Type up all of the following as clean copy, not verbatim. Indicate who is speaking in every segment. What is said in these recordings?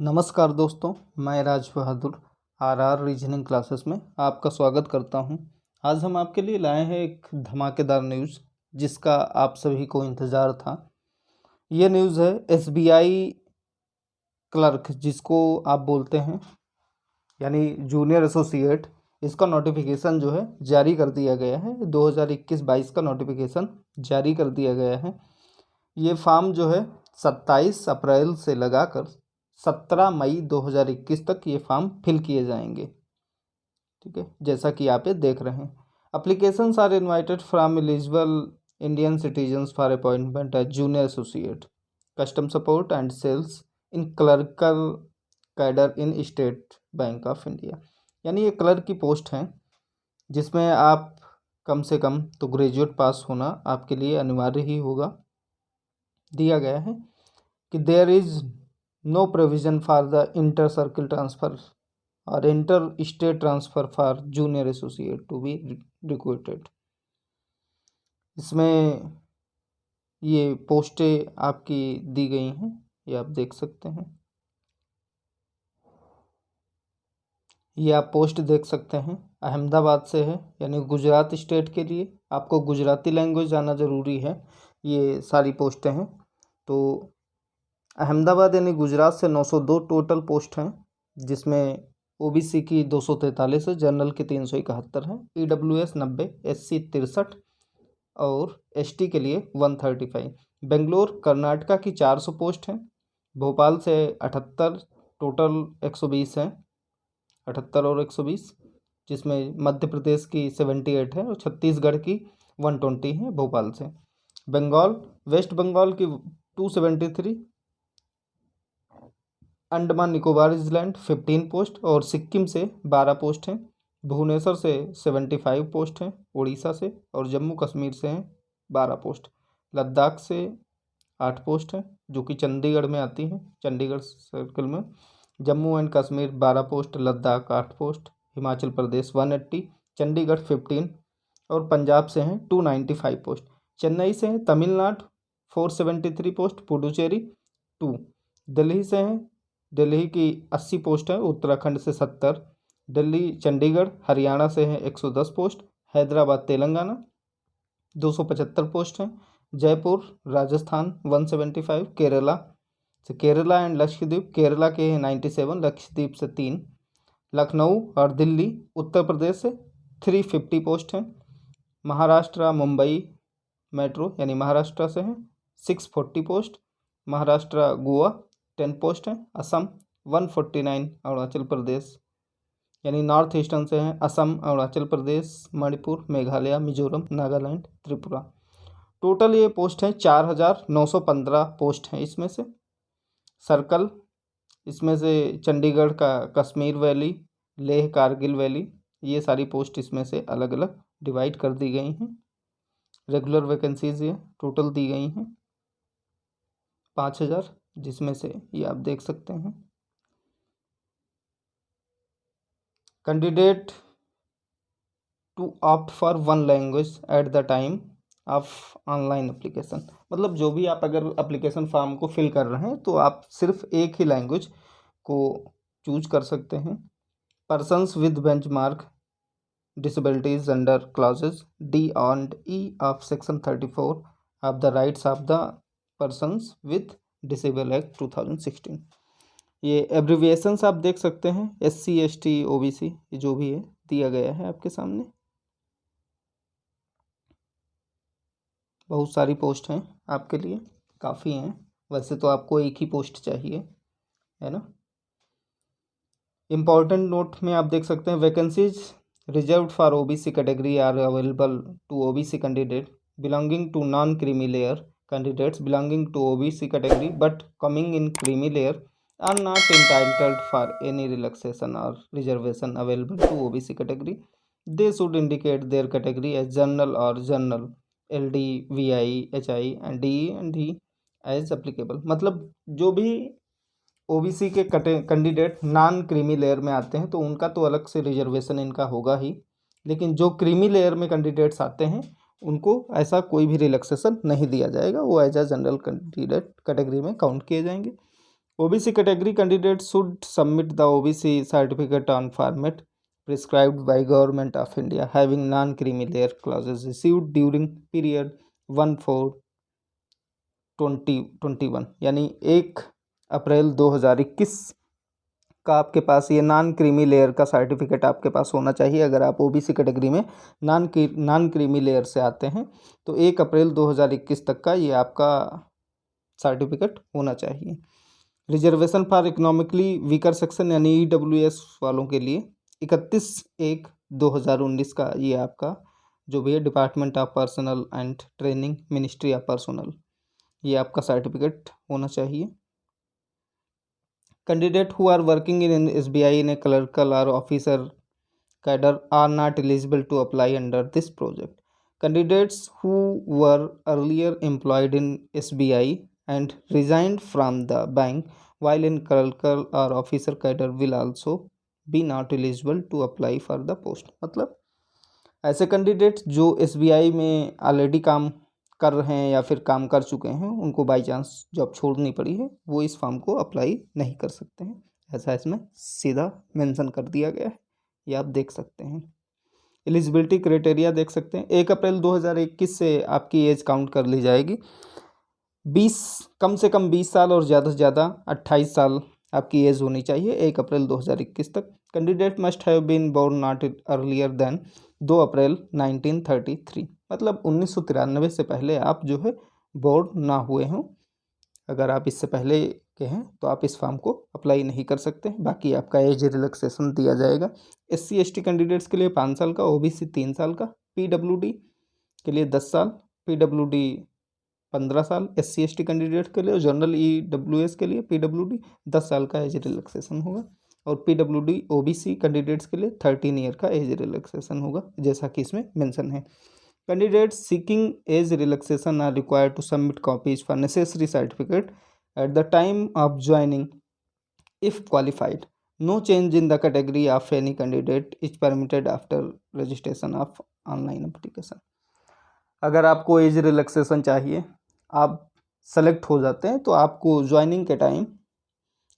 Speaker 1: नमस्कार दोस्तों, मैं Raj Bahadur RR reasoning classes में आपका स्वागत करता हूं। आज हम आपके लिए लाए हैं एक धमाकेदार न्यूज़ जिसका आप सभी को इंतज़ार था। ये न्यूज़ है एसबीआई क्लर्क जिसको आप बोलते हैं यानी जूनियर एसोसिएट, इसका नोटिफिकेशन जो है जारी कर दिया गया है। 2021-22 का नोटिफिकेशन जारी कर दिया गया है। ये फॉर्म जो है 27 अप्रैल से लगाकर 17 मई 2021 तक ये फॉर्म फिल किए जाएंगे। ठीक है, जैसा कि आप ये देख रहे हैं। Applications are invited from eligible Indian citizens for appointment as junior associate custom support and sales in clerical cadre in State Bank of India. यानी ये क्लर्क की पोस्ट है जिसमें आप कम से कम तो ग्रेजुएट पास होना आपके लिए अनिवार्य ही होगा। दिया गया है कि there is no provision for the inter circle transfer और inter state transfer for junior associate to be recruited. इसमें ये पोस्टें आपकी दी गई हैं, ये आप देख सकते हैं। ये आप पोस्ट देख सकते हैं, अहमदाबाद से है, यानी गुजरात स्टेट के लिए आपको गुजराती लैंग्वेज आना ज़रूरी है। ये सारी पोस्टें हैं। तो अहमदाबाद यानी गुजरात से 902 टोटल पोस्ट हैं, जिसमें ओबीसी की 243 है, जनरल की 371 है, ईडब्ल्यूएस 90, एससी 63 और एसटी के लिए 135। बेंगलोर कर्नाटका की 400 पोस्ट हैं, भोपाल से 78 टोटल 120 हैं, 78 और 120, जिसमें मध्य प्रदेश की 78 है और छत्तीसगढ़ की 120 है भोपाल से। बंगाल वेस्ट बंगाल की 273, अंडमान निकोबार आइलैंड 15 पोस्ट और सिक्किम से 12 पोस्ट हैं। भुवनेश्वर से 75 पोस्ट हैं, उड़ीसा से और जम्मू कश्मीर से हैं 12 पोस्ट। लद्दाख से 8 पोस्ट हैं जो कि चंडीगढ़ में आती हैं, चंडीगढ़ सर्कल में। Jammu and Kashmir 12 post, Ladakh 8 post, Himachal Pradesh 180, Chandigarh 15 और पंजाब से हैं 295 पोस्ट। चेन्नई से हैं तमिलनाडु 473 पोस्ट, पुडुचेरी 2। दिल्ली से हैं, दिल्ली की 80 पोस्ट है, उत्तराखंड से 70, दिल्ली चंडीगढ़ हरियाणा से हैं 110 पोस्ट, हैदराबाद तेलंगाना 275 पोस्ट हैं, जयपुर राजस्थान 175, केरला एंड लक्षद्वीप, केरला के 97, लक्षद्वीप से 3, लखनऊ और दिल्ली उत्तर प्रदेश से 350 पोस्ट हैं। महाराष्ट्र मुंबई मेट्रो यानी महाराष्ट्र से हैं 640 पोस्ट, महाराष्ट्र गोवा 10 पोस्ट हैं, असम 149, अरुणाचल प्रदेश यानी नॉर्थ ईस्टर्न से हैं असम, अरुणाचल प्रदेश, मणिपुर, मेघालय, मिजोरम, नागालैंड, त्रिपुरा। टोटल ये पोस्ट हैं 4915 पोस्ट हैं। इसमें से सर्कल, इसमें से चंडीगढ़ का कश्मीर वैली, लेह कारगिल वैली, ये सारी पोस्ट इसमें से अलग अलग डिवाइड कर दी गई हैं। रेगुलर वैकेंसीज ये टोटल दी गई हैं 5000, जिसमें से ये आप देख सकते हैं। Candidate to opt for one language at the time of online application, मतलब जो भी आप अगर एप्लीकेशन फॉर्म को फिल कर रहे हैं तो आप सिर्फ एक ही लैंग्वेज को चूज कर सकते हैं। Persons with benchmark disabilities under clauses D and E of section 34 of the rights of the persons with disable act 2016। ये एब्रीविएशंस आप देख सकते हैं, SC ST OBC जो भी है दिया गया है आपके सामने। बहुत सारी पोस्ट हैं आपके लिए, काफ़ी हैं। वैसे तो आपको एक ही पोस्ट चाहिए, है ना। इम्पॉर्टेंट नोट में आप देख सकते हैं, vacancies reserved for OBC category are available to OBC candidate belonging to non-creamy layer. Candidates belonging to OBC category but coming in creamy layer are not entitled for any relaxation or reservation available to OBC category. They should indicate their category as general or general, LD, VI, HI and DE and D as applicable। मतलब जो भी OBC के candidate non creamy layer में आते हैं तो उनका तो अलग से रिजर्वेशन इनका होगा ही, लेकिन जो क्रीमी लेयर में कैंडिडेट्स आते हैं उनको ऐसा कोई भी रिलैक्सेशन नहीं दिया जाएगा, वो as a general candidate category में काउंट किए जाएंगे। OBC category candidates should submit the OBC certificate on format prescribed by Government of India having non-creamy layer clauses received during period 1/4/2021 यानी 1 अप्रैल 2021 का आपके पास ये नॉन क्रीमी लेयर का certificate आपके पास होना चाहिए। अगर आप OBC कैटेगरी में नॉन क्रीमी लेयर से आते हैं तो 1 अप्रैल 2021 तक का ये आपका सर्टिफिकेट होना चाहिए। Reservation for economically weaker section यानी EWS वालों के लिए 31/1/2019 का ये आपका जो भी है department of personal and training ministry of personal ये आपका सर्टिफिकेट होना चाहिए। Candidate who are working in SBI in a clerical or officer cadre are not eligible to apply under this project. Candidates who were earlier employed in SBI and resigned from the bank while in clerical or officer cadre will also be not eligible to apply for the post. मतलब ऐसे candidates जो SBI में already काम कर रहे हैं या फिर काम कर चुके हैं उनको बाई चांस जॉब छोड़नी पड़ी है वो इस फॉर्म को अप्लाई नहीं कर सकते हैं, ऐसा इसमें सीधा मेंशन कर दिया गया है, ये आप देख सकते हैं। एलिजिबिलिटी क्राइटेरिया देख सकते हैं। 1 अप्रैल 2021 से आपकी एज काउंट कर ली जाएगी। 20 कम से कम 20 साल और ज़्यादा से ज़्यादा 28 साल आपकी एज होनी चाहिए 1 अप्रैल 2021 तक। Candidate must have been born not earlier than 2 April 1933 मतलब 1993 से पहले आप जो है बोर्न ना हुए हों। अगर आप इससे पहले के हैं तो आप इस फॉर्म को अप्लाई नहीं कर सकते। बाकी आपका एज रिलैक्सेशन दिया जाएगा। SC ST कैंडिडेट्स के लिए 5 साल का, OBC 3 साल का, PWD के लिए 10 साल, PWD 15 साल, SC ST कैंडिडेट के लिए, जनरल EWS के लिए PWD 10 साल का एज रिलैक्सेशन होगा और PWD OBC कैंडिडेट्स के लिए 13 ईयर का एज रिलैक्सेशन होगा जैसा कि इसमें मेंशन है। Candidates seeking age relaxation are required to submit copies for necessary certificate at the time of joining if qualified. No change in the category of any candidate is permitted after registration of online application. अगर आपको age relaxation चाहिए, आप select हो जाते हैं तो आपको joining के टाइम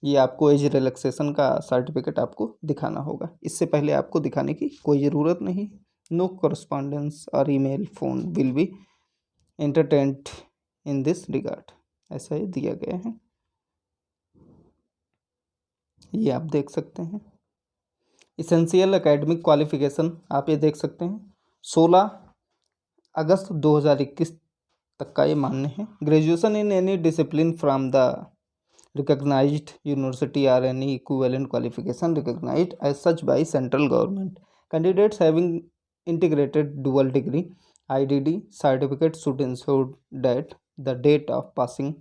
Speaker 1: ये आपको एज रिलैक्सेशन का सर्टिफिकेट आपको दिखाना होगा। इससे पहले आपको दिखाने की कोई ज़रूरत नहीं। नो correspondence और email phone will be entertained in this regard, ऐसा ही दिया गया है, ये आप देख सकते हैं। इसेंशियल एकेडमिक क्वालिफिकेशन आप ये देख सकते हैं 16 अगस्त 2021 तक का ये मान्य है। Graduation in any discipline from the recognized university or any equivalent qualification recognized as such by central government. Candidates having integrated dual degree IDD certificate should ensure that the date of passing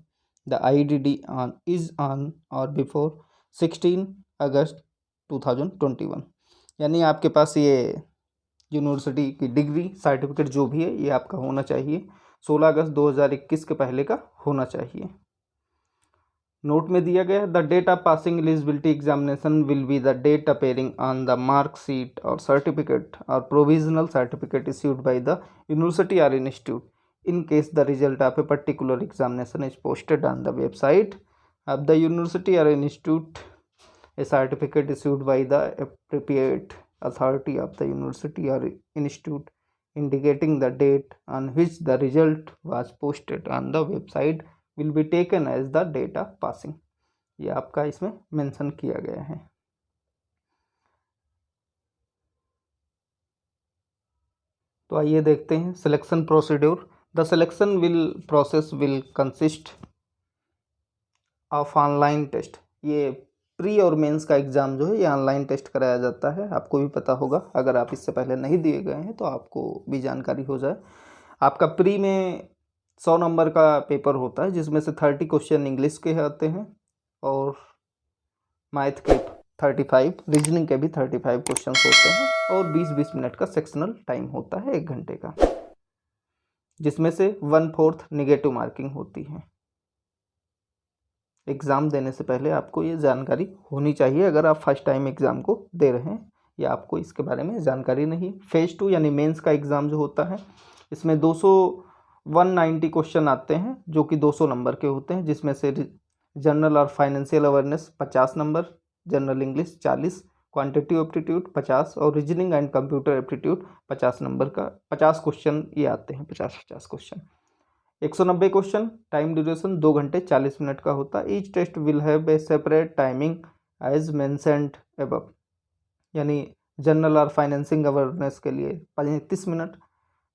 Speaker 1: the IDD is on or before 16 अगस्त 2021 यानी आपके पास ये university की degree certificate जो भी है ये आपका होना चाहिए 16 अगस्त 2021 के पहले का होना चाहिए। नोट में दिया गया the date of passing eligibility examination will be the date appearing on the marksheet और सर्टिफिकेट और provisional certificate issued by the university और institute in case the result of a particular examination is posted on the website of the university और institute a certificate issued by the appropriate authority of the university और institute indicating the date on which the result was posted on the website will be taken as the date of passing, ये आपका इसमें mention किया गया है। तो आइए देखते हैं selection procedure. The selection process will consist of online test. ये प्री और मेंस का एग्ज़ाम जो है ये ऑनलाइन टेस्ट कराया जाता है, आपको भी पता होगा। अगर आप इससे पहले नहीं दिए गए हैं तो आपको भी जानकारी हो जाए। आपका प्री में 100 नंबर का पेपर होता है जिसमें से 30 क्वेश्चन इंग्लिश के आते हैं और मैथ के 35, रीजनिंग के भी 35 क्वेश्चन होते हैं और 20-20 मिनट का सेक्शनल टाइम होता है 1 घंटे का, जिसमें से 1/4 निगेटिव मार्किंग होती है। एग्ज़ाम देने से पहले आपको ये जानकारी होनी चाहिए अगर आप फर्स्ट टाइम एग्ज़ाम को दे रहे हैं या आपको इसके बारे में जानकारी नहीं। फेज़ 2 यानी मेंस का एग्ज़ाम जो होता है इसमें 190 क्वेश्चन आते हैं जो कि 200 नंबर के होते हैं, जिसमें से जनरल और financial awareness 50 number, general English 40, quantity aptitude 50 और reasoning and computer aptitude 50 number का 50 क्वेश्चन ये आते हैं, 50 क्वेश्चन। 190 क्वेश्चन, टाइम ड्यूरेशन 2 घंटे 40 मिनट का होता है। Each test will have a separate timing as mentioned above, यानी जनरल और फाइनेंसिंग अवेयरनेस के लिए 35 मिनट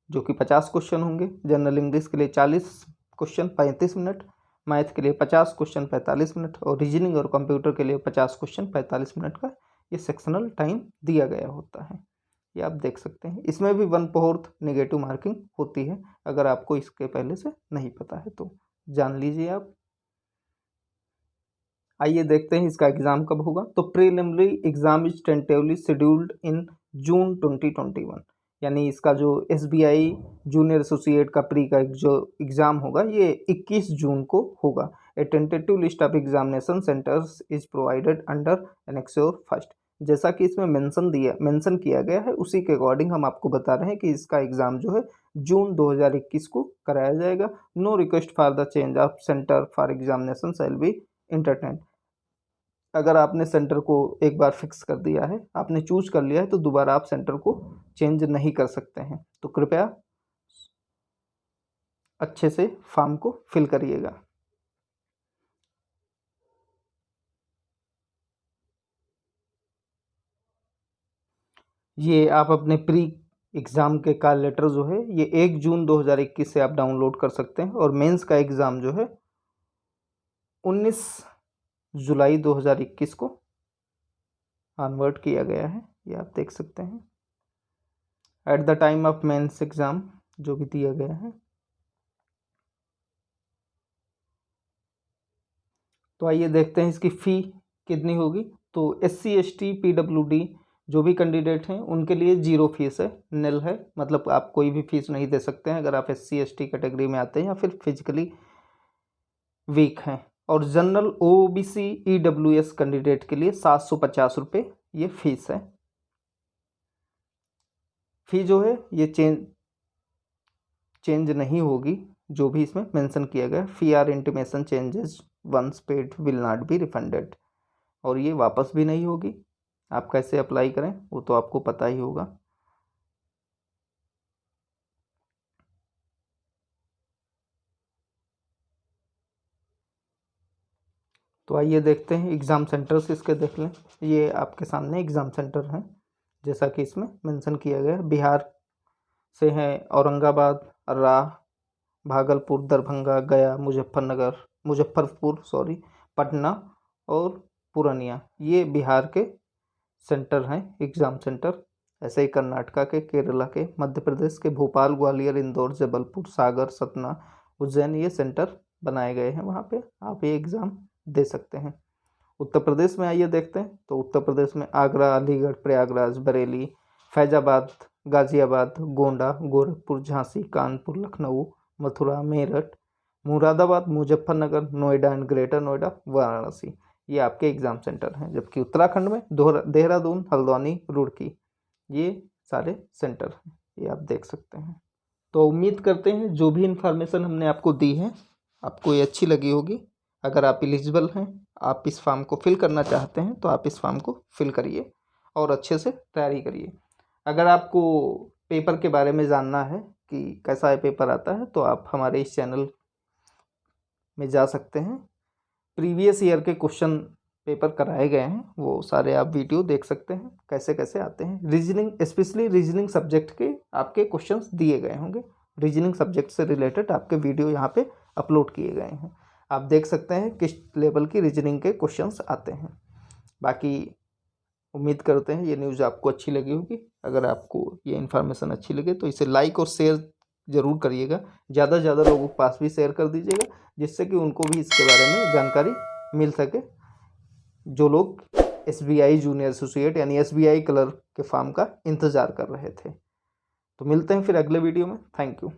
Speaker 1: जो कि 50 क्वेश्चन होंगे, जनरल इंग्लिश के लिए 40 क्वेश्चन 35 मिनट, मैथ के लिए 50 क्वेश्चन 45 मिनट और रीजनिंग और कंप्यूटर के लिए 50 क्वेश्चन 45 मिनट का ये सेक्शनल टाइम दिया गया होता है। ये आप देख सकते हैं। इसमें भी 1/4 नेगेटिव मार्किंग होती है, अगर आपको इसके पहले से नहीं पता है तो जान लीजिए आप। आइए देखते हैं इसका एग्ज़ाम कब होगा। तो preliminary exam is tentatively scheduled in June 2021, यानी इसका जो SBI जूनियर एसोसिएट का प्री का जो एग्ज़ाम होगा ये 21 जून को होगा। A tentative list of examination centres is provided under annexure first. जैसा कि इसमें मेंशन किया गया है उसी के अकॉर्डिंग हम आपको बता रहे हैं कि इसका एग्ज़ाम जो है जून 2021 को कराया जाएगा। No request for the change of centre for examination shall be entertained. अगर आपने सेंटर को एक बार फिक्स कर दिया है, आपने चूज कर लिया है, तो दोबारा आप सेंटर को चेंज नहीं कर सकते हैं। तो कृपया अच्छे से फॉर्म को फिल करिएगा। ये आप अपने प्री एग्ज़ाम के कॉल लेटर जो है ये 1 जून 2021 से आप डाउनलोड कर सकते हैं और मेंस का एग्ज़ाम जो है 19 जुलाई 2021 को कन्वर्ट किया गया है, ये आप देख सकते हैं। At the time of mains exam जो भी दिया गया है। तो आइए देखते हैं इसकी फ़ी कितनी होगी। तो SC ST PWD जो भी कैंडिडेट हैं उनके लिए 0 फीस है, निल है, मतलब आप कोई भी फीस नहीं दे सकते हैं अगर आप SC ST कैटेगरी में आते हैं या फिर फिजिकली वीक हैं। और जनरल OBC EWS कैंडिडेट के लिए 750 रुपये ये फीस है। फ़ी जो है ये चेंज नहीं होगी, जो भी इसमें मेंशन किया गया। Fee are intimation changes once paid will not be refunded, और ये वापस भी नहीं होगी। आप कैसे अप्लाई करें वो तो आपको पता ही होगा। तो आइए देखते हैं एग्ज़ाम सेंटर्स इसके देख लें। ये आपके सामने एग्ज़ाम सेंटर हैं जैसा कि इसमें मेंशन किया गया है। बिहार से हैं औरंगाबाद, राह, भागलपुर, दरभंगा, गया, मुजफ्फरपुर पटना और पूर्णिया, ये बिहार के सेंटर हैं एग्ज़ाम सेंटर। ऐसे ही कर्नाटका के, केरला के, मध्य प्रदेश के भोपाल, ग्वालियर, इंदौर, जबलपुर, सागर, सतना, उज्जैन ये सेंटर बनाए गए हैं। वहाँ पे आप ये एग्ज़ाम दे सकते हैं। उत्तर प्रदेश में आइए देखते हैं। तो उत्तर प्रदेश में आगरा, अलीगढ़, प्रयागराज, बरेली, फैजाबाद, गाज़ियाबाद, गोंडा, गोरखपुर, झांसी, कानपुर, लखनऊ, मथुरा, मेरठ, मुरादाबाद, मुजफ्फरनगर, नोएडा एंड ग्रेटर नोएडा, वाराणसी, ये आपके एग्ज़ाम सेंटर हैं। जबकि उत्तराखंड में देहरादून, हल्द्वानी, रुड़की, ये सारे सेंटर हैं, ये आप देख सकते हैं। तो उम्मीद करते हैं जो भी इन्फॉर्मेशन हमने आपको दी है आपको ये अच्छी लगी होगी। अगर आप एलिजिबल हैं, आप इस फॉर्म को फिल करना चाहते हैं तो आप इस फॉर्म को फिल करिए और अच्छे से तैयारी करिए। अगर आपको पेपर के बारे में जानना है कि कैसा है पेपर आता है तो आप हमारे इस चैनल में जा सकते हैं। प्रीवियस ईयर के क्वेश्चन पेपर कराए गए हैं, वो सारे आप वीडियो देख सकते हैं कैसे कैसे आते हैं। रीजनिंग, स्पेशली रीजनिंग सब्जेक्ट के आपके क्वेश्चंस दिए गए होंगे। रीजनिंग सब्जेक्ट से रिलेटेड आपके वीडियो यहाँ पे अपलोड किए गए हैं, आप देख सकते हैं किस लेवल की रीजनिंग के क्वेश्चंस आते हैं। बाकी उम्मीद करते हैं ये न्यूज़ आपको अच्छी लगी होगी। अगर आपको ये इन्फॉर्मेशन अच्छी लगे तो इसे लाइक और शेयर ज़रूर करिएगा, ज़्यादा से ज़्यादा लोगों के पास भी शेयर कर दीजिएगा जिससे कि उनको भी इसके बारे में जानकारी मिल सके, जो लोग SBI जूनियर एसोसिएट यानी SBI क्लर्क के फॉर्म का इंतज़ार कर रहे थे। तो मिलते हैं फिर अगले वीडियो में। Thank you.